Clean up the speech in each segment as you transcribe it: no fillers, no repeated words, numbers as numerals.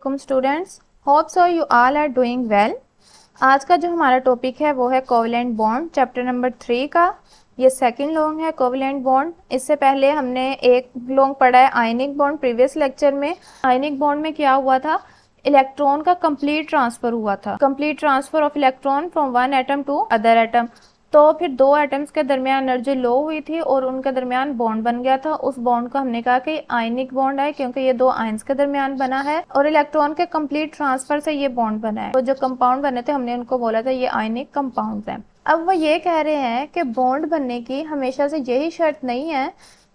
वालेकुम students, hope so you all are doing well. आज का जो हमारा टॉपिक है वो है कोवलेंट बॉन्ड, चैप्टर नंबर 3 का। ये सेकंड लॉन्ग है कोवलेंट बॉन्ड। इससे पहले हमने एक लॉन्ग पढ़ा है आयनिक बॉन्ड प्रीवियस लेक्चर में। आयनिक बॉन्ड में क्या हुआ था, इलेक्ट्रॉन का कंप्लीट ट्रांसफर हुआ था, complete transfer of electron from one atom to other atom. तो फिर दो एटम्स के दरमियान एनर्जी लो हुई थी और उनके दरमियान बॉन्ड बन गया था। उस बॉन्ड को हमने कहा कि आयनिक बॉन्ड है, क्योंकि ये दो आयंस के दरमियान बना है और इलेक्ट्रॉन के कंप्लीट ट्रांसफर से ये बॉन्ड बना है। तो जो कंपाउंड बने थे हमने उनको बोला था ये आयनिक कंपाउंड है। अब वो ये कह रहे हैं कि बॉन्ड बनने की हमेशा से यही शर्त नहीं है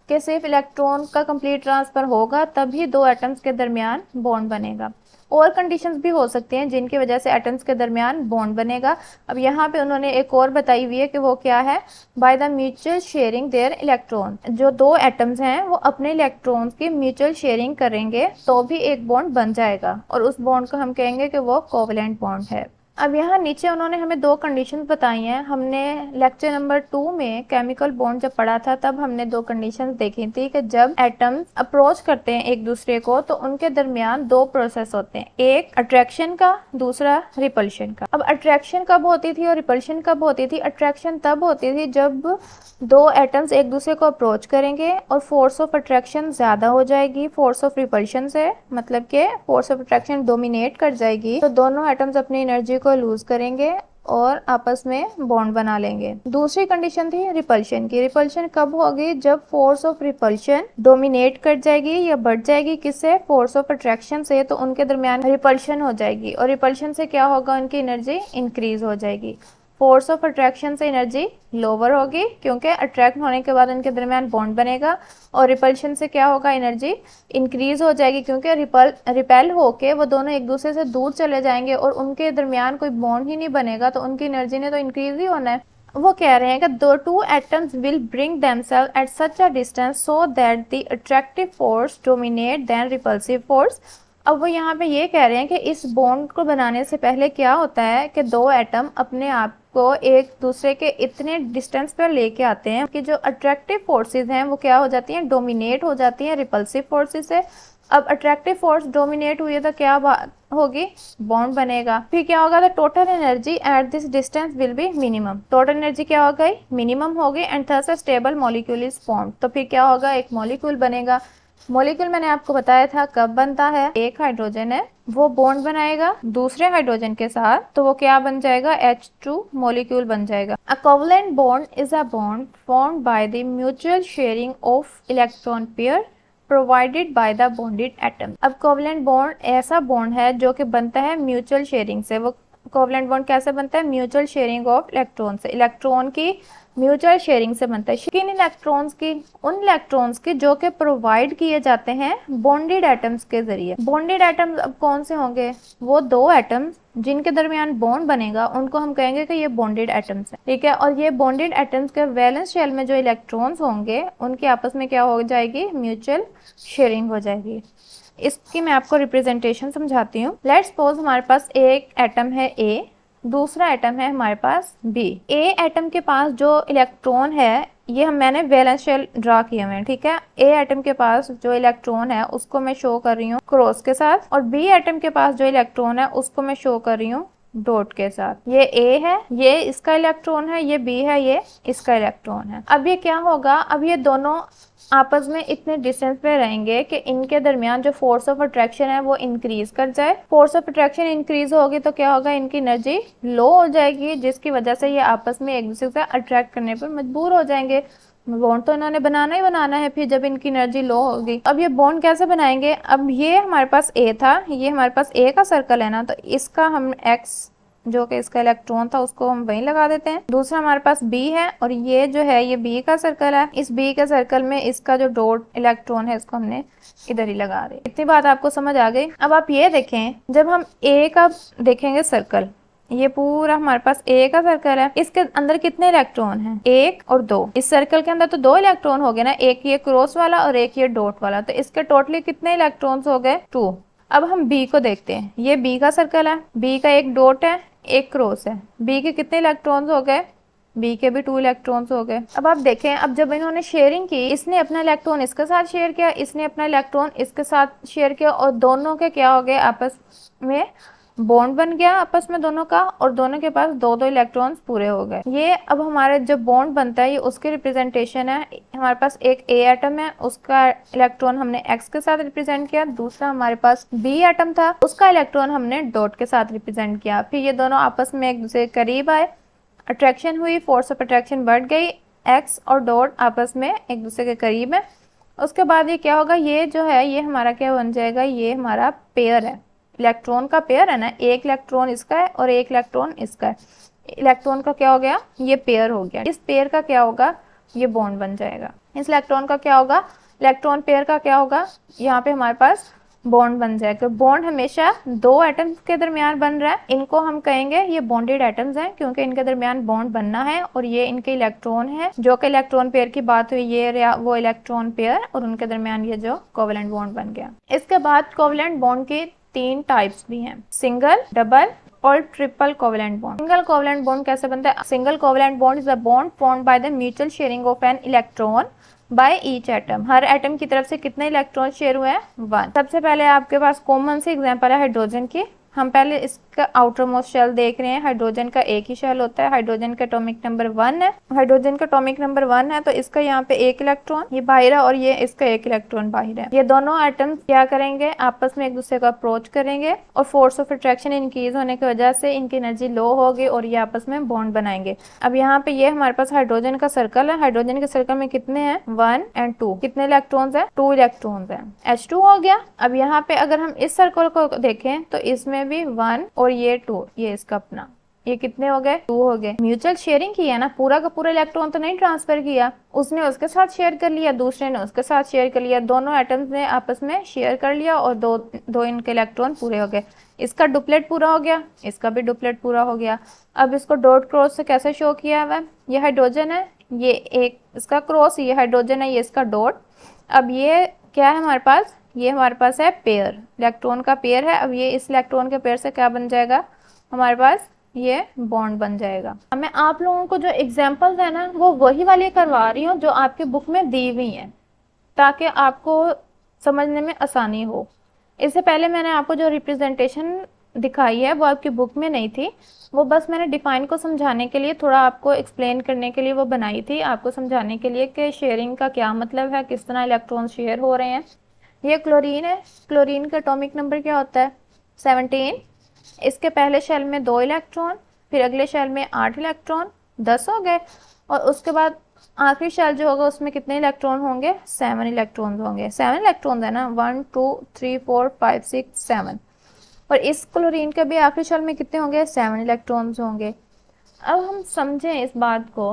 कि सिर्फ इलेक्ट्रॉन का कंप्लीट ट्रांसफर होगा तभी दो एटम्स के दरमियान बॉन्ड बनेगा। और कंडीशंस भी हो सकती हैं जिनकी वजह से एटम्स के दरमियान बॉन्ड बनेगा। अब यहाँ पे उन्होंने एक और बताई हुई है कि वो क्या है, bye the mutual sharing their electron. जो दो एटम्स हैं वो अपने इलेक्ट्रॉन्स की म्यूचुअल शेयरिंग करेंगे तो भी एक बॉन्ड बन जाएगा और उस बॉन्ड को हम कहेंगे कि वो कोवलेंट बॉन्ड है। अब यहाँ नीचे उन्होंने हमें दो कंडीशंस बताई हैं। हमने लेक्चर नंबर 2 में केमिकल बॉन्ड जब पढ़ा था तब हमने दो कंडीशंस देखी थी कि जब एटम्स अप्रोच करते हैं एक दूसरे को तो उनके दरमियान दो प्रोसेस होते हैं, एक अट्रैक्शन का, दूसरा रिपल्शन का। अब अट्रैक्शन कब होती थी और रिपल्शन कब होती थी? अट्रैक्शन तब होती थी जब दो एटम्स एक दूसरे को अप्रोच करेंगे और फोर्स ऑफ अट्रैक्शन ज्यादा हो जाएगी फोर्स ऑफ रिपल्शन से, मतलब कि फोर्स ऑफ अट्रैक्शन डोमिनेट कर जाएगी तो दोनों एटम्स अपनी एनर्जी को लूज करेंगे और आपस में बॉन्ड बना लेंगे। दूसरी कंडीशन थी रिपल्शन की। रिपल्शन कब होगी? जब फोर्स ऑफ रिपल्शन डोमिनेट कर जाएगी या बढ़ जाएगी किससे? फोर्स ऑफ अट्रैक्शन से, तो उनके दरमियान रिपल्शन हो जाएगी और रिपल्शन से क्या होगा, उनकी एनर्जी इंक्रीज हो जाएगी। फोर्स ऑफ अट्रैक्शन से एनर्जी लोअर होगी क्योंकि अट्रैक्ट होने के बाद उनके दरमियान बॉन्ड बनेगा और रिपल्शन से क्या होगा, एनर्जी इंक्रीज हो जाएगी क्योंकि रिपेल होके वो दोनों एक दूसरे से दूर चले जाएंगे और उनके दरमियान कोई बॉन्ड ही नहीं बनेगा तो उनकी एनर्जी ने तो इंक्रीज ही होना है। वो कह रहे हैं कि दो two atoms will bring themselves at such a distance so that the attractive force dominate than repulsive force. अब वो यहाँ पे ये कह रहे हैं कि इस बॉन्ड को बनाने से पहले क्या होता है कि दो एटम अपने आप को एक दूसरे के इतने डिस्टेंस पर लेके आते हैं कि जो अट्रैक्टिव फोर्सेस हैं वो क्या हो जाती हैं, डोमिनेट हो जाती हैं रिपल्सिव फोर्सेस से। अब अट्रैक्टिव फोर्स डोमिनेट हुई है तो क्या बात होगी, बॉन्ड बनेगा। फिर क्या होगा, the total energy at this distance will be minimum. Total energy क्या हो गई, मिनिमम होगी and thus a stable molecule is formed. तो फिर क्या होगा, एक मॉलिक्यूल बनेगा। मॉलिक्यूल मैंने आपको बताया था कब बनता है, एक हाइड्रोजन है वो बॉन्ड बनाएगा दूसरे हाइड्रोजन के साथ तो वो क्या बन जाएगा, H2 मॉलिक्यूल बन जाएगा। A covalent bond is a bond formed by the mutual sharing of electron pair provided by the bonded atom. अब कोवलेंट बॉन्ड ऐसा बॉन्ड है जो कि बनता है म्यूचुअल शेयरिंग से। वो कोवलेंट बॉन्ड कैसे बनता है, म्यूचुअल शेयरिंग ऑफ इलेक्ट्रॉन से, इलेक्ट्रॉन की म्यूचुअल शेयरिंग से बनता है। किन इलेक्ट्रॉन्स की, उन इलेक्ट्रॉन्स की जो कि प्रोवाइड किए जाते हैं बॉन्डेड एटम्स के जरिए। बॉन्डेड एटम्स अब कौन से होंगे, वो दो एटम्स जिनके दरमियान बॉन्ड बनेगा उनको हम कहेंगे कि ये बॉन्डेड एटम्स हैं, ठीक है। और ये बॉन्डेड एटम्स के वैलेंस शेल में जो इलेक्ट्रॉन्स होंगे उनकी आपस में क्या हो जाएगी, म्यूचुअल शेयरिंग हो जाएगी। इसकी मैं आपको रिप्रेजेंटेशन समझाती हूँ। लेट्स सपोज हमारे पास एक एटम है ए, दूसरा एटम है हमारे पास बी। ए एटम के पास जो इलेक्ट्रॉन है ये मैंने वैलेंस शेल ड्रा किया हुए हैं, ठीक है। ए एटम के पास जो इलेक्ट्रॉन है उसको मैं शो कर रही हूँ क्रॉस के साथ और बी एटम के पास जो इलेक्ट्रॉन है उसको मैं शो कर रही हूँ डॉट के साथ। ये ए है, ये इसका इलेक्ट्रॉन है, ये बी है, ये इसका इलेक्ट्रॉन है। अब ये क्या होगा, अब ये दोनों आपस में इतने डिस्टेंस पे रहेंगे कि इनके दरमियान जो फोर्स ऑफ अट्रैक्शन है वो इंक्रीज कर जाए। फोर्स ऑफ अट्रैक्शन इंक्रीज होगी तो क्या होगा, इनकी एनर्जी लो हो जाएगी जिसकी वजह से ये आपस में एक दूसरे से अट्रैक्ट करने पर मजबूर हो जाएंगे। बॉन्ड तो इन्होंने बनाना ही बनाना है फिर जब इनकी एनर्जी लो होगी। अब ये बॉन्ड कैसे बनाएंगे, अब ये हमारे पास ए था, ये हमारे पास ए का सर्कल है ना, तो इसका हम एक्स जो कि इसका इलेक्ट्रॉन था उसको हम वहीं लगा देते हैं। दूसरा हमारे पास बी है और ये जो है ये बी का सर्कल है, इस बी के सर्कल में इसका जो डॉट इलेक्ट्रॉन है इसको हमने इधर ही लगा रहे। इतनी बात आपको समझ आ गई। अब आप ये देखें, जब हम ए का देखेंगे सर्कल, ये पूरा हमारे पास ए का सर्कल है, इसके अंदर कितने इलेक्ट्रॉन हैं, एक और दो। इस सर्कल के अंदर तो दो इलेक्ट्रॉन हो गए ना, एक ये क्रॉस वाला और एक ये डॉट वाला, तो इसके टोटली कितने इलेक्ट्रॉन्स हो गए, 2। अब हम बी को देखते हैं, ये बी का सर्कल है, बी का एक डॉट है एक क्रॉस है, बी के कितने इलेक्ट्रॉन्स हो गए, बी के भी 2 इलेक्ट्रॉन्स हो गए। अब आप देखें, अब जब इन्होंने शेयरिंग की, इसने अपना इलेक्ट्रॉन इसके साथ शेयर किया, इसने अपना इलेक्ट्रॉन इसके साथ शेयर किया, और दोनों के क्या हो गए, आपस में बॉन्ड बन गया आपस में दोनों का, और दोनों के पास दो दो इलेक्ट्रॉन्स पूरे हो गए। ये अब हमारे जब बॉन्ड बनता है, ये उसकी रिप्रेजेंटेशन है। हमारे पास एक ए एटम है, उसका इलेक्ट्रॉन हमने एक्स के साथ रिप्रेजेंट किया। दूसरा हमारे पास बी एटम था, उसका इलेक्ट्रॉन हमने डॉट के साथ रिप्रेजेंट किया। फिर ये दोनों आपस में एक दूसरे के करीब आए, अट्रैक्शन हुई, फोर्स ऑफ अट्रैक्शन बढ़ गई, एक्स और डॉट आपस में एक दूसरे के करीब है। उसके बाद ये क्या होगा, ये जो है ये हमारा क्या बन जाएगा, ये हमारा पेयर है, इलेक्ट्रॉन का पेयर है ना, एक इलेक्ट्रॉन इसका है और एक इलेक्ट्रॉन इसका है। इलेक्ट्रॉन का क्या हो गया, ये पेयर हो गया। इस पेयर का क्या होगा, ये बॉन्ड बन जाएगा। इस इलेक्ट्रॉन का क्या होगा, इलेक्ट्रॉन पेयर का क्या होगा, यहाँ पे हमारे पास बॉन्ड बन जाएगा। बॉन्ड हमेशा दो एटम्स के दरमियान बन रहा है, इनको हम कहेंगे ये बॉन्डेड एटम्स हैं, क्योंकि इनके दरमियान बॉन्ड बनना है, और ये इनके इलेक्ट्रॉन है। जो कि इलेक्ट्रॉन पेयर की बात हुई, ये वो इलेक्ट्रॉन पेयर, और उनके दरमियान ये जो कोवेलेंट बॉन्ड बन गया। इसके बाद कोवेलेंट बॉन्ड की 3 टाइप्स भी हैं, सिंगल, डबल और triple covalent bond. Single covalent bond कैसे बनता है, single covalent bond is a bond formed by the mutual sharing of an electron by each atom. हर एटम की तरफ से कितने इलेक्ट्रॉन शेयर हुए हैं, 1। सबसे पहले आपके पास कॉमन सी एग्जांपल है हाइड्रोजन की। हम पहले इसका आउटर मोस्ट शेल देख रहे हैं। हाइड्रोजन का एक ही शेल होता है, हाइड्रोजन का एटॉमिक नंबर 1 है। हाइड्रोजन का एटॉमिक नंबर 1 है, तो इसका यहाँ पे एक इलेक्ट्रॉन ये बाहर है, और ये इसका एक इलेक्ट्रॉन बाहर है। ये दोनों एटम्स क्या करेंगे, आपस में एक दूसरे को अप्रोच करेंगे, और फोर्स ऑफ अट्रैक्शन इंक्रीज होने की वजह से इनकी एनर्जी लो होगी, और ये आपस में बॉन्ड बनाएंगे। अब यहाँ पे ये हमारे पास हाइड्रोजन का सर्कल है। हाइड्रोजन के सर्कल में कितने हैं, 1 और 2। कितने इलेक्ट्रॉन्स है, 2 इलेक्ट्रॉन्स है। H2 हो गया। अब यहाँ पे अगर हम इस सर्कल को देखें, तो इसमें भी 1 और ये 2, ये इसका अपना, ये कितने हो गए, 2 हो गए। म्यूचुअल शेयरिंग किया ना, पूरा का पूरा इलेक्ट्रॉन तो नहीं ट्रांसफर किया, उसने उसके साथ शेयर कर लिया, दूसरे ने उसके साथ शेयर कर लिया, दोनों एटम्स ने आपस में शेयर कर लिया, और दो इनके इलेक्ट्रॉन पूरे हो गए। इसका डुप्लेट पूरा हो गया, इसका भी डुप्लेट पूरा हो गया। अब इसको डॉट क्रॉस से कैसे शो किया हुआ है, ये हाइड्रोजन है, ये एक इसका क्रॉस, ये हाइड्रोजन है, ये इसका डॉट। अब ये क्या है हमारे पास, ये हमारे पास है पेयर, इलेक्ट्रॉन का पेयर है। अब ये इस इलेक्ट्रॉन के पेयर से क्या बन जाएगा, हमारे पास ये बॉन्ड बन जाएगा। मैं आप लोगों को जो एग्जांपल्स है ना, वो वही वाली करवा रही हूँ जो आपके बुक में दी हुई है, ताकि आपको समझने में आसानी हो। इससे पहले मैंने आपको जो रिप्रेजेंटेशन दिखाई है वो आपकी बुक में नहीं थी, वो बस मैंने डिफाइन को समझाने के लिए, थोड़ा आपको एक्सप्लेन करने के लिए वो बनाई थी, आपको समझाने के लिए कि शेयरिंग का क्या मतलब है, किस तरह इलेक्ट्रॉन शेयर हो रहे हैं। ये क्लोरीन है, क्लोरीन का एटॉमिक नंबर क्या होता है, 17। इसके पहले शेल में 2 इलेक्ट्रॉन, फिर अगले शेल में 8 इलेक्ट्रॉन, 10 हो गए, और उसके बाद आखिरी शेल जो होगा उसमें कितने इलेक्ट्रॉन होंगे, 7 इलेक्ट्रॉन होंगे। 7 इलेक्ट्रॉन है ना, 1 2 3 4 5 6 7, और इस क्लोरीन के भी आखिरी शेल में कितने होंगे, 7 इलेक्ट्रॉन्स होंगे। अब हम समझें इस बात को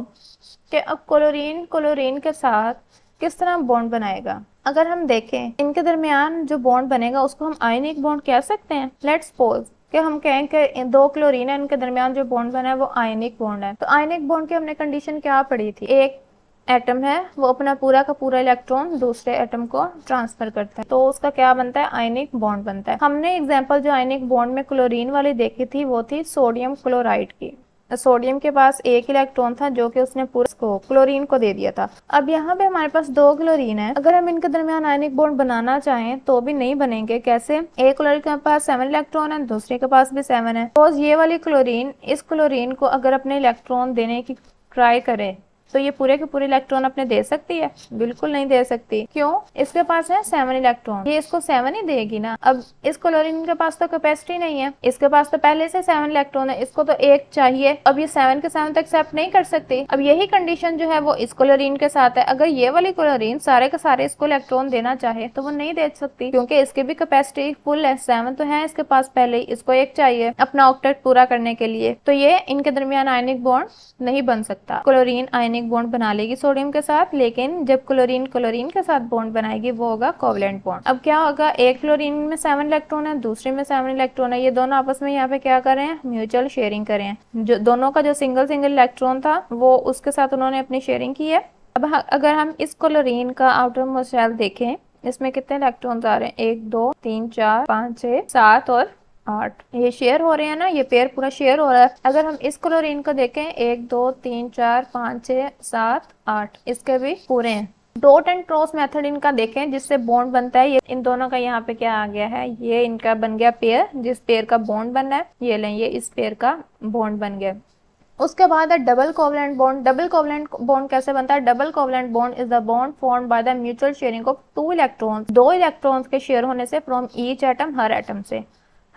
कि अब क्लोरीन के साथ किस तरह बॉन्ड बनाएगा। अगर हम देखें, इनके दरमियान जो बॉन्ड बनेगा उसको हम आयनिक बॉन्ड कह सकते हैं। लेट्स सपोज कि हम कहें कि 2 क्लोरीन है, इनके दरमियान जो बॉन्ड बना है वो आयनिक बॉन्ड है। तो आयनिक बॉन्ड की हमने कंडीशन क्या पढ़ी थी, एक एटम है वो अपना पूरा का पूरा इलेक्ट्रॉन दूसरे एटम को ट्रांसफर करता है, तो उसका क्या बनता है, आयनिक बॉन्ड बनता है। हमने एग्जांपल जो आयनिक बॉन्ड में क्लोरीन वाली देखी थी वो थी सोडियम क्लोराइड की। सोडियम के पास एक इलेक्ट्रॉन था जो कि उसने पूरा को क्लोरीन को दे दिया था। अब यहाँ पे हमारे पास 2 क्लोरीन है, अगर हम इनके दरमियान आयनिक बॉन्ड बनाना चाहें तो भी नहीं बनेंगे। कैसे, एक क्लोरीन के पास 7 इलेक्ट्रॉन है, दूसरे के पास भी 7 है। तो ये वाली क्लोरीन इस क्लोरीन को अगर अपने इलेक्ट्रॉन देने की ट्राई करे तो ये पूरे के पूरे इलेक्ट्रॉन अपने दे सकती है, बिल्कुल नहीं दे सकती। क्यों, इसके पास है 7 इलेक्ट्रॉन, ये इसको 7 ही देगी ना। अब इस क्लोरीन के पास तो कैपेसिटी नहीं है, इसके पास तो पहले से 7 इलेक्ट्रॉन है, इसको तो एक चाहिए। अब ये 7 के 7 तो एक्सेप्ट नहीं कर सकती। अब यही कंडीशन जो है वो इस क्लोरीन के साथ है। अगर ये वाली क्लोरीन सारे के सारे इसको इलेक्ट्रॉन देना चाहे तो वो नहीं दे सकती, क्योंकि इसकी भी कैपेसिटी फुल है, 7 तो है इसके पास पहले ही, इसको एक चाहिए अपना ऑक्टेट पूरा करने के लिए। तो ये इनके दरमियान आयनिक बॉन्ड नहीं बन सकता। क्लोरीन आयनिक बॉन्ड बना लेगी सोडियम के साथ, लेकिन जब क्लोरीन क्लोरीन के साथ बॉन्ड बनाएगी वो होगा कोवेलेंट बॉन्ड। अब क्या होगा, एक क्लोरीन में 7 इलेक्ट्रॉन है, दूसरे में 7 इलेक्ट्रॉन है, ये दोनों आपस में यहाँ पे क्या कर रहे हैं, म्यूचुअल शेयरिंग कर रहे हैं। जो दोनों का जो सिंगल इलेक्ट्रॉन था वो उसके साथ उन्होंने अपनी शेयरिंग की है। अब अगर हम इस क्लोरीन का आउटर मोस्ट शेल देखें, इसमें कितने इलेक्ट्रॉन्स आ रहे हैं, 1 2 3 4 5 6 7 और 8, ये शेयर हो रहे हैं ना, ये पेयर पूरा शेयर हो रहा है। अगर हम इस क्लोरीन को देखें 1 2 3 4 5 6 7 8, इसके भी पूरे हैं। डॉट एंड क्रॉस मेथड इनका देखें जिससे बॉन्ड बनता है, ये इन दोनों का यहाँ पे क्या आ गया है, ये इनका बन गया पेयर, जिस पेयर का बॉन्ड बनना है, ये लें, ये इस पेयर का बॉन्ड बन गया। उसके बाद है double covalent bond. Double covalent bond कैसे बनता है? Double covalent bond is the bond formed by the mutual sharing of 2 electrons, 2 electrons के शेयर होने से फ्रॉम ईच एटम, हर एटम से।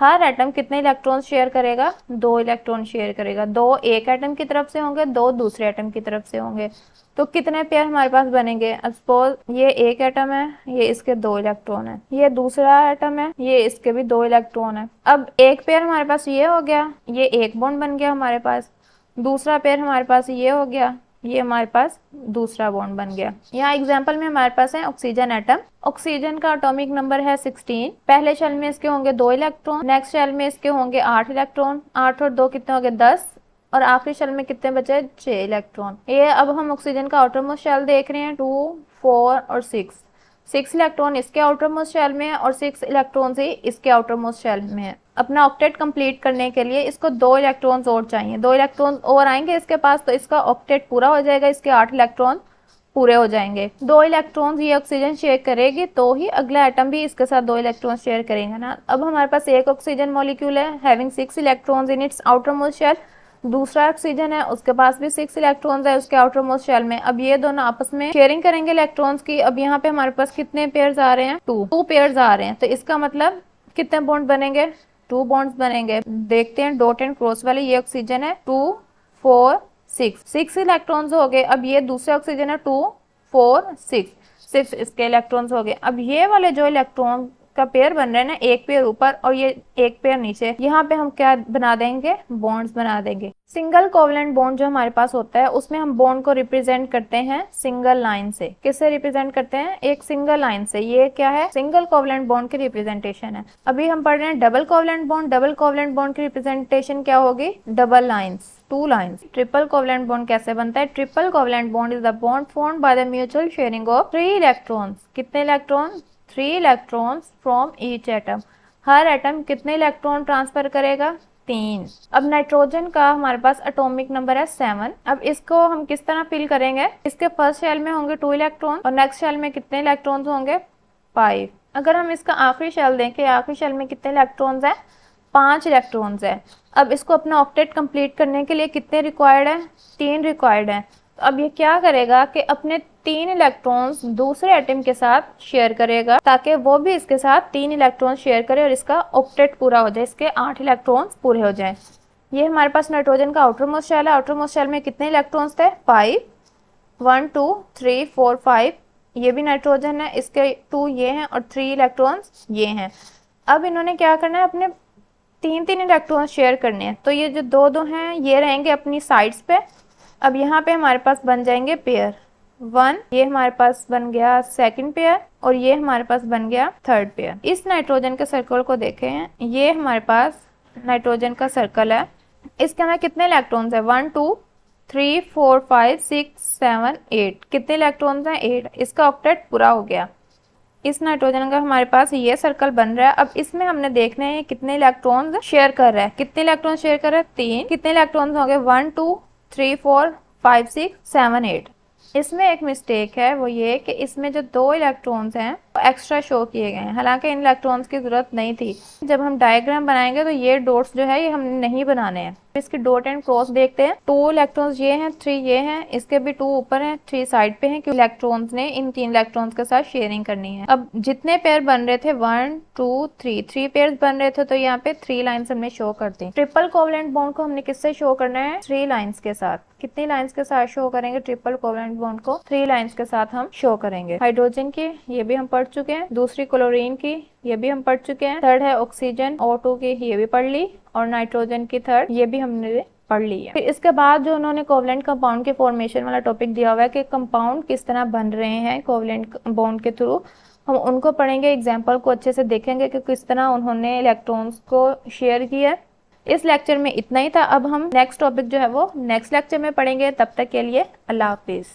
हर एटम कितने इलेक्ट्रॉन शेयर करेगा? 2 इलेक्ट्रॉन शेयर करेगा। 2 एक एटम की तरफ से होंगे, 2 दूसरे एटम की तरफ से होंगे। तो कितने पेयर हमारे पास बनेंगे? सपोज ये एक एटम है, ये इसके 2 इलेक्ट्रॉन है, ये दूसरा एटम है, ये इसके भी 2 इलेक्ट्रॉन है। अब एक पेयर हमारे पास ये हो गया, ये एक बॉन्ड बन गया हमारे पास। दूसरा पेयर हमारे पास ये हो गया, ये हमारे पास दूसरा बॉन्ड बन गया। यहाँ एग्जांपल में हमारे पास है ऑक्सीजन एटम। ऑक्सीजन का एटॉमिक नंबर है 16। पहले शेल में इसके होंगे 2 इलेक्ट्रॉन, नेक्स्ट शेल में इसके होंगे 8 इलेक्ट्रॉन, 8 और 2 कितने हो गए? 10, और आखिरी शेल में कितने बचे? 6 इलेक्ट्रॉन। ये अब हम ऑक्सीजन का आउटर मोस्ट शेल देख रहे हैं, 2 4 और 6 इलेक्ट्रॉन इसके आउटर मोस्ट शेल में है और 6 इलेक्ट्रॉन ही इसके आउटर मोस्ट शेल में है। अपना ऑक्टेट कंप्लीट करने के लिए इसको 2 इलेक्ट्रॉन्स और चाहिए, 2 इलेक्ट्रॉन और आएंगे इसके पास तो इसका ऑक्टेट पूरा हो जाएगा, इसके 8 इलेक्ट्रॉन पूरे हो जाएंगे। 2 इलेक्ट्रॉन्स ये ऑक्सीजन शेयर करेगी तो ही अगला एटम भी इसके साथ 2 इलेक्ट्रॉन शेयर करेंगे ना। अब हमारे पास एक ऑक्सीजन मॉलिक्यूल है having 6 electrons in its outermost shell. दूसरा ऑक्सीजन है, उसके पास भी 6 इलेक्ट्रॉन्स है उसके आउटर मोस्ट शेल में। अब ये दोनों आपस में शेयरिंग करेंगे इलेक्ट्रॉन्स की। अब यहाँ पे हमारे पास कितने पेयर्स आ रहे हैं? 2 पेयर्स आ रहे हैं। तो इसका मतलब कितने बॉन्ड बनेंगे? 2 बॉन्ड्स बनेंगे। देखते हैं डॉट एंड क्रॉस वाले। ये ऑक्सीजन है 2 4 6 इलेक्ट्रॉन्स हो गए। अब ये दूसरे ऑक्सीजन है 2 4 6 इसके इलेक्ट्रॉन्स हो गए। अब ये वाले जो इलेक्ट्रॉन का पेयर बन रहे हैं ना, एक पेयर ऊपर और ये एक पेयर नीचे, यहाँ पे हम क्या बना देंगे? बॉन्ड्स बना देंगे। सिंगल कोवलेंट बॉन्ड जो हमारे पास होता है उसमें हम बॉन्ड को रिप्रेजेंट करते हैं सिंगल लाइन से। किससे रिप्रेजेंट करते हैं? एक सिंगल लाइन से। ये क्या है? सिंगल कोवलेंट बॉन्ड की रिप्रेजेंटेशन है। अभी हम पढ़ रहे हैं double covalent bond. Double covalent bond की रिप्रेजेंटेशन क्या होगी? Double lines, 2 lines. Triple covalent bond कैसे बनता है? Triple covalent bond is the bond formed by the mutual sharing of 3 electrons. कितने electron? 3 electrons from each atom. हर atom कितने electron transfer करेगा? 3। अब नाइट्रोजन का हमारे पास एटॉमिक नंबर है 7। अब इसको हम किस तरह फिल करेंगे? इसके फर्स्ट शेल में होंगे 2 इलेक्ट्रॉन और नेक्स्ट शेल में कितने इलेक्ट्रॉन्स होंगे? 5। अगर हम इसका आखिरी शेल देखें, आखिरी शेल में कितने इलेक्ट्रॉन्स हैं? 5 इलेक्ट्रॉन्स है। अब इसको अपना ऑक्टेट कंप्लीट करने के लिए कितने रिक्वायर्ड है? 3 रिक्वायर्ड है। अब ये क्या करेगा कि अपने 3 इलेक्ट्रॉन्स दूसरे एटम के साथ शेयर करेगा ताकि वो भी इसके साथ 3 इलेक्ट्रॉन शेयर करे और इसका ऑक्टेट पूरा हो जाए, इसके 8 इलेक्ट्रॉन्स पूरे हो जाए। ये हमारे पास नाइट्रोजन का आउटर मोस्ट शेल है। आउटर मोस्ट शेल में कितने इलेक्ट्रॉन्स थे? 5, 1 2 3 4 5। ये भी नाइट्रोजन है, इसके 2 ये हैं और 3 इलेक्ट्रॉन्स ये हैं। अब इन्होंने क्या करना है? अपने 3 इलेक्ट्रॉन शेयर करने हैं। तो ये जो 2 हैं ये रहेंगे अपनी साइड्स पे। अब यहाँ पे हमारे पास बन जाएंगे पेयर 1, ये हमारे पास बन गया सेकंड पेयर और ये हमारे पास बन गया थर्ड पेयर। इस नाइट्रोजन के सर्कल को देखें, ये हमारे पास नाइट्रोजन का सर्कल है। इसके अंदर कितने इलेक्ट्रॉन्स है? 1 2 3 4 5 6 7 8। कितने इलेक्ट्रॉन्स हैं? 8। इसका ऑक्टेट पूरा हो गया। इस नाइट्रोजन का हमारे पास ये सर्कल बन रहा है। अब इसमें हमने देखना है कितने इलेक्ट्रॉन्स शेयर कर रहा है। कितने इलेक्ट्रॉन शेयर कर रहा है? 3। कितने इलेक्ट्रॉन्स हो गए? 1 2 3 4 5 6 7 8। इसमें एक मिस्टेक है, वो ये कि इसमें जो 2 इलेक्ट्रॉन्स हैं वो एक्स्ट्रा शो किए गए हैं, हालांकि इन इलेक्ट्रॉन्स की जरूरत नहीं थी। जब हम डायग्राम बनाएंगे तो ये डॉट्स जो है ये हमने नहीं बनाने हैं। इसके डॉट एंड क्रॉस देखते हैं। 2 इलेक्ट्रॉन्स ये हैं, 3 ये हैं, इसके भी 2 ऊपर हैं, 3 साइड पे हैं, क्योंकि इलेक्ट्रॉन्स ने इन 3 इलेक्ट्रॉन्स के साथ शेयरिंग करनी है। अब जितने पेयर बन रहे थे 1 2 3 पेयर बन रहे थे, तो यहाँ पे 3 लाइन्स हमने शो कर दी। ट्रिपल कोवलेंट बॉन्ड को हमने किससे शो करना है? 3 लाइन्स के साथ। कितनी लाइन्स के साथ शो करेंगे ट्रिपल कोवलेंट बॉन्ड को? 3 लाइन्स के साथ हम शो करेंगे। हाइड्रोजन की ये भी हम पढ़ चुके हैं, दूसरी क्लोरीन की ये भी हम पढ़ चुके हैं, थर्ड है ऑक्सीजन O2 की ये भी पढ़ ली, और नाइट्रोजन की थर्ड ये भी हमने पढ़ ली है। फिर इसके बाद जो उन्होंने कोवलेंट कंपाउंड के फॉर्मेशन वाला टॉपिक दिया हुआ है कि कंपाउंड किस तरह बन रहे हैं कोवलेंट बॉन्ड के थ्रू, हम उनको पढ़ेंगे, एग्जाम्पल को अच्छे से देखेंगे कि किस तरह उन्होंने इलेक्ट्रॉन्स को शेयर किया। इस लेक्चर में इतना ही था। अब हम नेक्स्ट टॉपिक जो है वो नेक्स्ट लेक्चर में पढ़ेंगे। तब तक के लिए अल्लाह हाफिज।